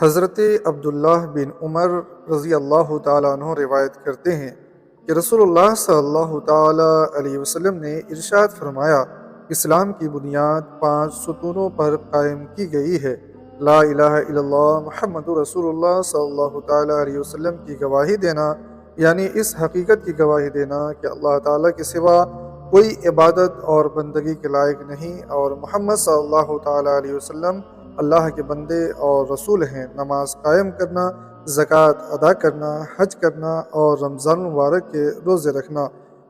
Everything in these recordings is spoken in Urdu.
حضرت عبداللہ بن عمر رضی اللہ تعالیٰ عنہ روایت کرتے ہیں کہ رسول اللہ صلی اللہ تعالیٰ علیہ وسلم نے ارشاد فرمایا، اسلام کی بنیاد 5 ستونوں پر قائم کی گئی ہے۔ لا الہ الا اللہ محمد رسول اللہ صلی اللہ تعالیٰ علیہ وسلم کی گواہی دینا، یعنی اس حقیقت کی گواہی دینا کہ اللہ تعالیٰ کے سوا کوئی عبادت اور بندگی کے لائق نہیں، اور محمد صلی اللہ تعالیٰ علیہ وسلم اللہ کے بندے اور رسول ہیں۔ نماز قائم کرنا، زکوٰۃ ادا کرنا، حج کرنا اور رمضان مبارک کے روزے رکھنا۔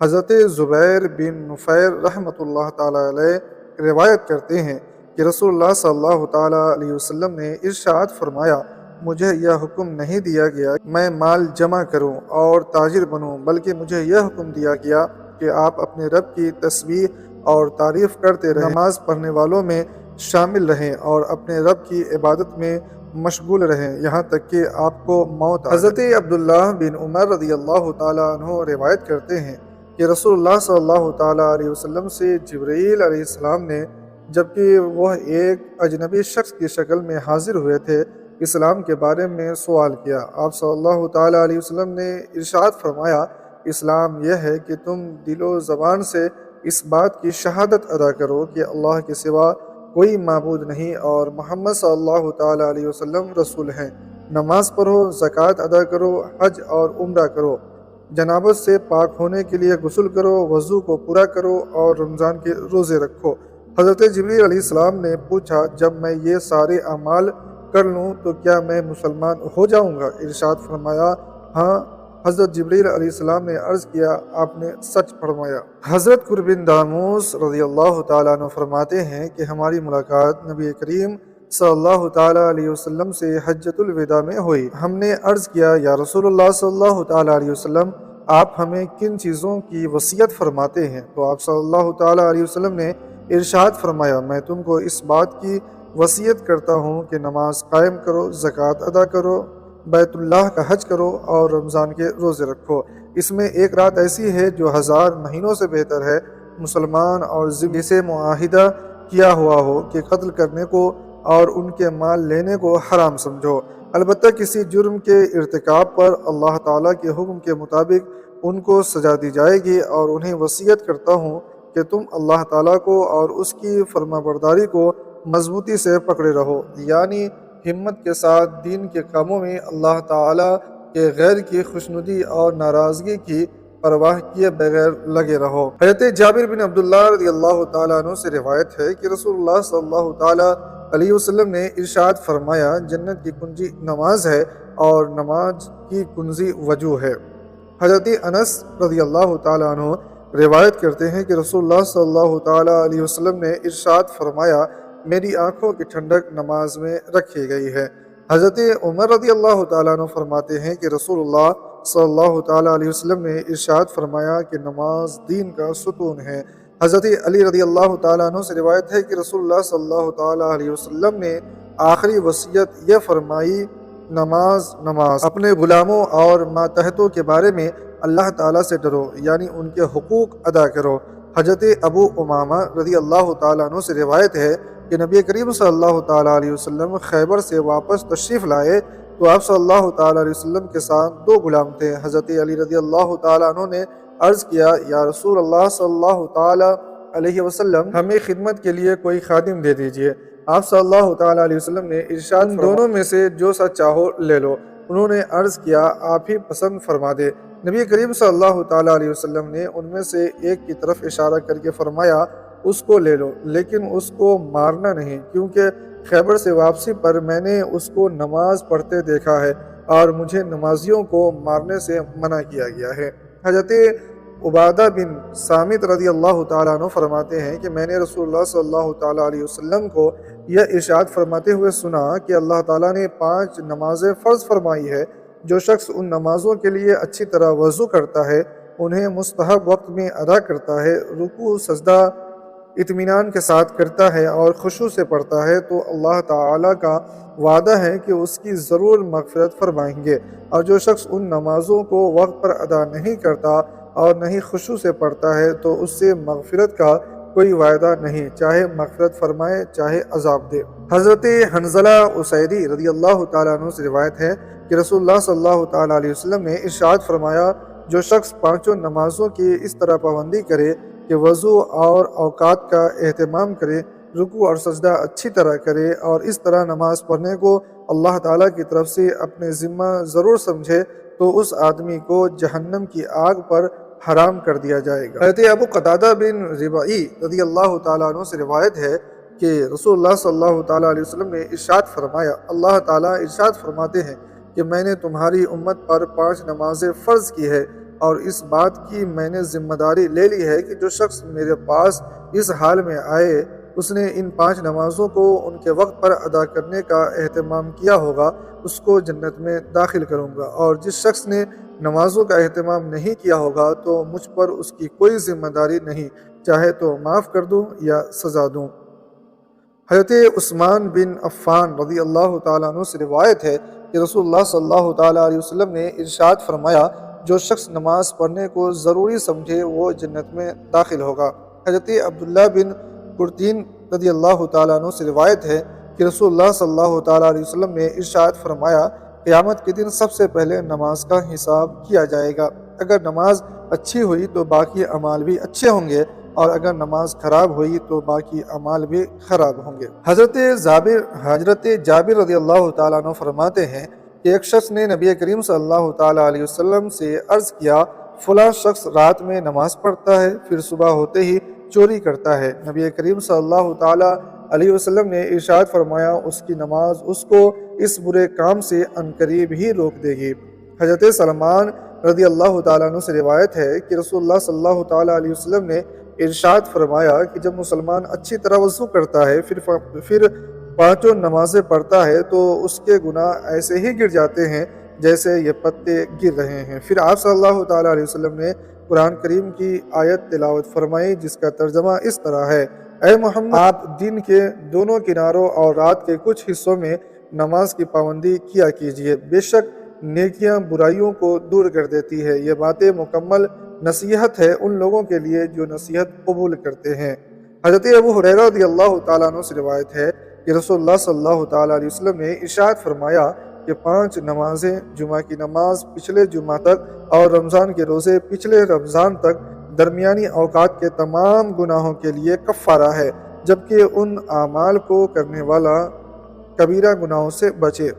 حضرت زبیر بن نفیر رحمۃ اللہ تعالیٰ علیہ روایت کرتے ہیں کہ رسول اللہ صلی اللہ تعالیٰ علیہ وسلم نے ارشاد فرمایا، مجھے یہ حکم نہیں دیا گیا کہ میں مال جمع کروں اور تاجر بنوں، بلکہ مجھے یہ حکم دیا گیا کہ آپ اپنے رب کی تسبیح اور تعریف کرتے رہیں، نماز پڑھنے والوں میں شامل رہیں اور اپنے رب کی عبادت میں مشغول رہیں یہاں تک کہ آپ کو موت آئے۔ حضرت عبداللہ بن عمر رضی اللہ تعالیٰ عنہ روایت کرتے ہیں کہ رسول اللہ صلی اللہ تعالیٰ علیہ وسلم سے جبرائیل علیہ السلام نے، جبکہ وہ ایک اجنبی شخص کی شکل میں حاضر ہوئے تھے، اسلام کے بارے میں سوال کیا۔ آپ صلی اللہ تعالیٰ علیہ وسلم نے ارشاد فرمایا، اسلام یہ ہے کہ تم دل و زبان سے اس بات کی شہادت ادا کرو کہ اللہ کے سوا کوئی معبود نہیں اور محمد صلی اللہ تعالیٰ علیہ وسلم رسول ہیں، نماز پڑھو، زکوٰۃ ادا کرو، حج اور عمرہ کرو، جنابت سے پاک ہونے کے لیے غسل کرو، وضو کو پورا کرو اور رمضان کے روزے رکھو۔ حضرت جبرائیل علیہ السلام نے پوچھا، جب میں یہ سارے اعمال کر لوں تو کیا میں مسلمان ہو جاؤں گا؟ ارشاد فرمایا، ہاں۔ حضرت جبرائیل علیہ السلام نے عرض کیا، آپ نے سچ فرمایا۔ حضرت قرب بن داموس رضی اللہ تعالیٰ عنہ فرماتے ہیں کہ ہماری ملاقات نبی کریم صلی اللہ تعالیٰ علیہ وسلم سے حجۃ الوداع میں ہوئی۔ ہم نے عرض کیا، یا رسول اللہ صلی اللہ تعالیٰ علیہ وسلم، آپ ہمیں کن چیزوں کی وصیت فرماتے ہیں؟ تو آپ صلی اللہ تعالیٰ علیہ وسلم نے ارشاد فرمایا، میں تم کو اس بات کی وصیت کرتا ہوں کہ نماز قائم کرو، زکوٰۃ ادا کرو، بیت اللہ کا حج کرو اور رمضان کے روزے رکھو۔ اس میں ایک رات ایسی ہے جو 1000 مہینوں سے بہتر ہے۔ مسلمان اور ذمہ سے معاہدہ کیا ہوا ہو کہ قتل کرنے کو اور ان کے مال لینے کو حرام سمجھو، البتہ کسی جرم کے ارتکاب پر اللہ تعالیٰ کے حکم کے مطابق ان کو سزا دی جائے گی، اور انہیں وصیت کرتا ہوں کہ تم اللہ تعالیٰ کو اور اس کی فرما برداری کو مضبوطی سے پکڑے رہو، یعنی ہمت کے ساتھ دین کے کاموں میں اللہ تعالیٰ کے غیر کی خوشنودی اور ناراضگی کی پرواہ کیے بغیر لگے رہو۔ حضرت جابر بن عبداللہ رضی اللہ تعالیٰ عنہ سے روایت ہے کہ رسول اللہ صلی اللہ تعالیٰ علیہ وسلم نے ارشاد فرمایا، جنت کی کنجی نماز ہے اور نماز کی کنجی وضو ہے۔ حضرت انس رضی اللہ تعالیٰ عنہ روایت کرتے ہیں کہ رسول اللہ صلی اللہ تعالیٰ علیہ وسلم نے ارشاد فرمایا، میری آنکھوں کی ٹھنڈک نماز میں رکھی گئی ہے۔ حضرت عمر رضی اللہ تعالیٰ عنہ فرماتے ہیں کہ رسول اللہ صلی اللہ تعالیٰ علیہ وسلم نے ارشاد فرمایا کہ نماز دین کا ستون ہے۔ حضرت علی رضی اللہ تعالیٰ عنہ سے روایت ہے کہ رسول اللہ صلی اللہ تعالیٰ علیہ وسلم نے آخری وصیت یہ فرمائی، نماز نماز، اپنے غلاموں اور ماتحتوں کے بارے میں اللہ تعالیٰ سے ڈرو، یعنی ان کے حقوق ادا کرو۔ حضرت ابو امامہ رضی اللہ تعالیٰ عنہ سے روایت ہے کہ نبی کریم صلی اللہ تعالیٰ علیہ وسلم خیبر سے واپس تشریف لائے تو آپ صلی اللہ تعالیٰ علیہ وسلم کے ساتھ 2 غلام تھے۔ حضرت علی رضی اللہ تعالیٰ عنہ نے عرض کیا، یا رسول اللہ صلی اللہ تعالیٰ علیہ وسلم، ہمیں خدمت کے لیے کوئی خادم دے دیجئے۔ آپ صلی اللہ تعالیٰ علیہ وسلم نے ارشاد فرمایا، دونوں میں سے جو سا چاہو لے لو۔ انہوں نے عرض کیا، آپ ہی پسند فرما دے۔ نبی کریم صلی اللہ تعالیٰ علیہ وسلم نے ان میں سے ایک کی طرف اشارہ کر کے فرمایا، اس کو لے لو، لیکن اس کو مارنا نہیں، کیونکہ خیبر سے واپسی پر میں نے اس کو نماز پڑھتے دیکھا ہے اور مجھے نمازیوں کو مارنے سے منع کیا گیا ہے۔ حضرت عبادہ بن صامت رضی اللہ تعالیٰ عنہ فرماتے ہیں کہ میں نے رسول اللہ صلی اللہ تعالیٰ علیہ وسلم کو یہ ارشاد فرماتے ہوئے سنا کہ اللہ تعالیٰ نے 5 نمازیں فرض فرمائی ہے، جو شخص ان نمازوں کے لیے اچھی طرح وضو کرتا ہے، انہیں مستحب وقت میں ادا کرتا ہے، رکوع سجدہ اطمینان کے ساتھ کرتا ہے اور خشوع سے پڑھتا ہے، تو اللہ تعالیٰ کا وعدہ ہے کہ اس کی ضرور مغفرت فرمائیں گے، اور جو شخص ان نمازوں کو وقت پر ادا نہیں کرتا اور نہیں خشوع سے پڑھتا ہے تو اس سے مغفرت کا کوئی وعدہ نہیں، چاہے مغفرت فرمائے چاہے عذاب دے۔ حضرت حنظلہ اسیدی رضی اللہ تعالیٰ عنہ سے روایت ہے کہ رسول اللہ صلی اللہ تعالیٰ علیہ وسلم نے ارشاد فرمایا، جو شخص پانچوں نمازوں کی اس طرح پابندی کرے کہ وضو اور اوقات کا اہتمام کرے، رکوع اور سجدہ اچھی طرح کرے اور اس طرح نماز پڑھنے کو اللہ تعالیٰ کی طرف سے اپنے ذمہ ضرور سمجھے، تو اس آدمی کو جہنم کی آگ پر حرام کر دیا جائے گا۔ حضرت ابو قتادہ بن ربعی رضی اللہ تعالیٰ عنہ سے روایت ہے کہ رسول اللہ صلی اللہ تعالیٰ علیہ وسلم نے ارشاد فرمایا، اللہ تعالیٰ ارشاد فرماتے ہیں کہ میں نے تمہاری امت پر 5 نمازیں فرض کی ہے، اور اس بات کی میں نے ذمہ داری لے لی ہے کہ جو شخص میرے پاس اس حال میں آئے، اس نے ان 5 نمازوں کو ان کے وقت پر ادا کرنے کا اہتمام کیا ہوگا، اس کو جنت میں داخل کروں گا، اور جس شخص نے نمازوں کا اہتمام نہیں کیا ہوگا تو مجھ پر اس کی کوئی ذمہ داری نہیں، چاہے تو معاف کر دوں یا سزا دوں۔ حضرت عثمان بن عفان رضی اللہ تعالیٰ عنہ سے روایت ہے کہ رسول اللہ صلی اللہ تعالیٰ علیہ وسلم نے ارشاد فرمایا، جو شخص نماز پڑھنے کو ضروری سمجھے وہ جنت میں داخل ہوگا۔ حضرت عبداللہ بن قرطین رضی اللہ تعالیٰ عنہ سے روایت ہے کہ رسول اللہ صلی اللہ تعالیٰ علیہ وسلم نے ارشاد فرمایا، قیامت کے دن سب سے پہلے نماز کا حساب کیا جائے گا، اگر نماز اچھی ہوئی تو باقی اعمال بھی اچھے ہوں گے، اور اگر نماز خراب ہوئی تو باقی اعمال بھی خراب ہوں گے۔ حضرت جابر رضی اللہ تعالیٰ عنہ فرماتے ہیں کہ ایک شخص نے نبی کریم صلی اللہ تعالیٰ علیہ وسلم سے عرض کیا، فلاں شخص رات میں نماز پڑھتا ہے، پھر صبح ہوتے ہی چوری کرتا ہے۔ نبی کریم صلی اللہ تعالیٰ علیہ وسلم نے ارشاد فرمایا، اس کی نماز اس کو اس برے کام سے عنقریب ہی روک دے گی۔ حضرت سلمان رضی اللہ تعالیٰ عنہ سے روایت ہے کہ رسول اللہ صلی اللہ تعالیٰ علیہ وسلم نے ارشاد فرمایا کہ جب مسلمان اچھی طرح وضو کرتا ہے پھر 5 نمازیں پڑھتا ہے تو اس کے گناہ ایسے ہی گر جاتے ہیں جیسے یہ پتے گر رہے ہیں۔ پھر آپ صلی اللہ تعالیٰ علیہ وسلم نے قرآن کریم کی آیت تلاوت فرمائی جس کا ترجمہ اس طرح ہے، اے محمد، آپ دن کے دونوں کناروں اور رات کے کچھ حصوں میں نماز کی پابندی کیا کیجیے، بے شک نیکیاں برائیوں کو دور کر دیتی ہے۔ یہ باتیں مکمل نصیحت ہے ان لوگوں کے لیے جو نصیحت قبول کرتے ہیں۔ حضرت ابو ہریرہ رضی اللہ تعالیٰ عنہ سے روایت ہے کہ رسول اللہ صلی اللہ تعالیٰ علیہ وسلم نے ارشاد فرمایا کہ 5 نمازیں، جمعہ کی نماز پچھلے جمعہ تک اور رمضان کے روزے پچھلے رمضان تک درمیانی اوقات کے تمام گناہوں کے لیے کفارہ ہے، جبکہ ان اعمال کو کرنے والا کبیرہ گناہوں سے بچے۔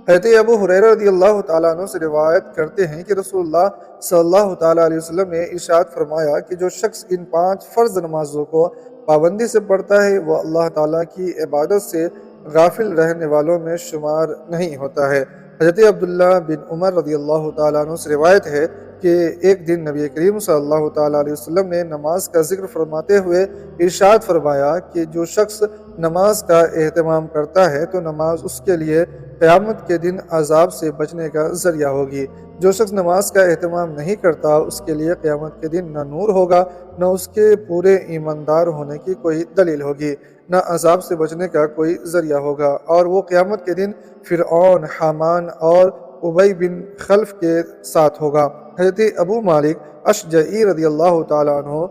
حضرت ابو ہریرہ رضی اللہ تعالیٰ عنہ سے روایت کرتے ہیں کہ رسول اللہ صلی اللہ تعالیٰ علیہ وسلم نے ارشاد فرمایا کہ جو شخص ان 5 فرض نمازوں کو پابندی سے پڑھتا ہے وہ اللہ تعالیٰ کی عبادت سے غافل رہنے والوں میں شمار نہیں ہوتا ہے۔ حضرت عبداللہ بن عمر رضی اللہ تعالیٰ عنہ سے روایت ہے کہ ایک دن نبی کریم صلی اللہ تعالیٰ علیہ وسلم نے نماز کا ذکر فرماتے ہوئے ارشاد فرمایا کہ جو شخص نماز کا اہتمام کرتا ہے تو نماز اس کے لیے قیامت کے دن عذاب سے بچنے کا ذریعہ ہوگی، جو شخص نماز کا اہتمام نہیں کرتا اس کے لیے قیامت کے دن نہ نور ہوگا، نہ اس کے پورے ایماندار ہونے کی کوئی دلیل ہوگی، نہ عذاب سے بچنے کا کوئی ذریعہ ہوگا، اور وہ قیامت کے دن فرعون، حامان اور ابی بن خلف کے ساتھ ہوگا۔ حضرت ابو مالک اشجعی رضی اللہ تعالیٰ عنہ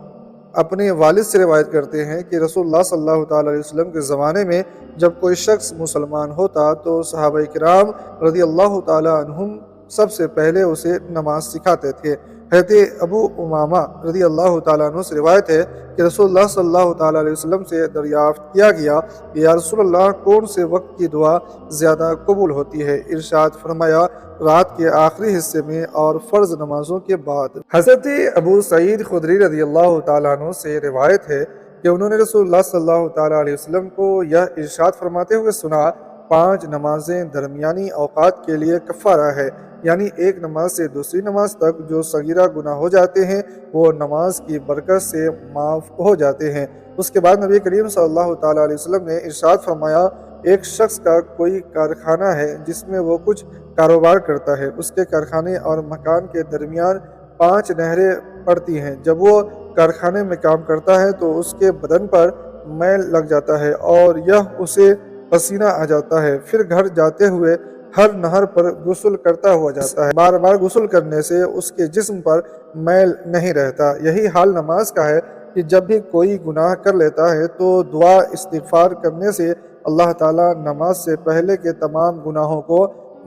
اپنے والد سے روایت کرتے ہیں کہ رسول اللہ صلی اللہ تعالیٰ علیہ وسلم کے زمانے میں جب کوئی شخص مسلمان ہوتا تو صحابہ کرام رضی اللہ تعالیٰ عنہم سب سے پہلے اسے نماز سکھاتے تھے۔ حضرت ابو امامہ رضی اللہ تعالیٰ عنہ سے روایت ہے کہ رسول اللہ صلی اللہ تعالیٰ علیہ وسلم سے دریافت کیا گیا کہ یا رسول اللہ، کون سے وقت کی دعا زیادہ قبول ہوتی ہے؟ ارشاد فرمایا، رات کے آخری حصے میں اور فرض نمازوں کے بعد۔ حضرت ابو سعید خدری رضی اللہ تعالیٰ عنہ سے روایت ہے کہ انہوں نے رسول اللہ صلی اللہ تعالیٰ علیہ وسلم کو یہ ارشاد فرماتے ہوئے سنا، 5 نمازیں درمیانی اوقات کے لیے کفارہ ہے، یعنی ایک نماز سے دوسری نماز تک جو صغیرہ گناہ ہو جاتے ہیں وہ نماز کی برکت سے معاف ہو جاتے ہیں۔ اس کے بعد نبی کریم صلی اللہ تعالیٰ علیہ وسلم نے ارشاد فرمایا، ایک شخص کا کوئی کارخانہ ہے جس میں وہ کچھ کاروبار کرتا ہے، اس کے کارخانے اور مکان کے درمیان 5 نہریں پڑتی ہیں، جب وہ کارخانے میں کام کرتا ہے تو اس کے بدن پر میل لگ جاتا ہے اور اسے پسینہ آ جاتا ہے، پھر گھر جاتے ہوئے ہر نہر پر غسل کرتا ہوا جاتا ہے، بار بار غسل کرنے سے اس کے جسم پر میل نہیں رہتا۔ یہی حال نماز کا ہے، کہ جب بھی کوئی گناہ کر لیتا ہے تو دعا استغفار کرنے سے اللہ تعالیٰ نماز سے پہلے کے تمام گناہوں کو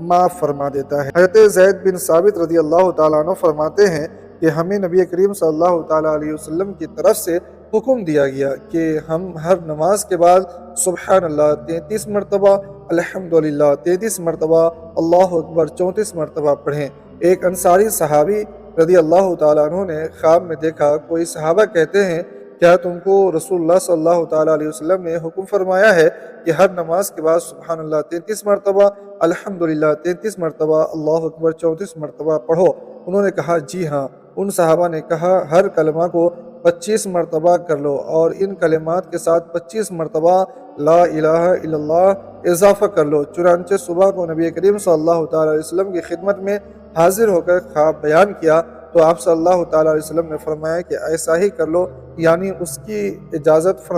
معاف فرما دیتا ہے۔ حضرت زید بن ثابت رضی اللہ تعالیٰ عنہ فرماتے ہیں کہ ہمیں نبی کریم صلی اللہ تعالیٰ علیہ وسلم کی طرف سے حکم دیا گیا کہ ہم ہر نماز کے بعد سبحان اللہ 33 مرتبہ، الحمدللہ 33 مرتبہ، اللہ اکبر 34 مرتبہ پڑھیں۔ ایک انصاری صحابی رضی اللہ تعالیٰ عنہ نے خواب میں دیکھا، کوئی صحابہ کہتے ہیں کیا تم کو رسول اللہ صلی اللہ تعالیٰ علیہ وسلم نے حکم فرمایا ہے کہ ہر نماز کے بعد سبحان اللہ 33 مرتبہ، الحمدللہ 33 مرتبہ، اللہ اکبر 34 مرتبہ پڑھو؟ انہوں نے کہا جی ہاں۔ ان صحابہ نے کہا ہر کلمہ کو 25 مرتبہ کر لو اور ان کلمات کے ساتھ 25 مرتبہ لا الہ الا اللہ اضافہ کر لو۔ چنانچہ صبح کو نبی کریم صلی اللہ تعالیٰ علیہ وسلم کی خدمت میں حاضر ہو کر خواب بیان کیا تو آپ صلی اللہ تعالیٰ علیہ وسلم نے فرمایا کہ ایسا ہی کر لو، یعنی اس کی اجازت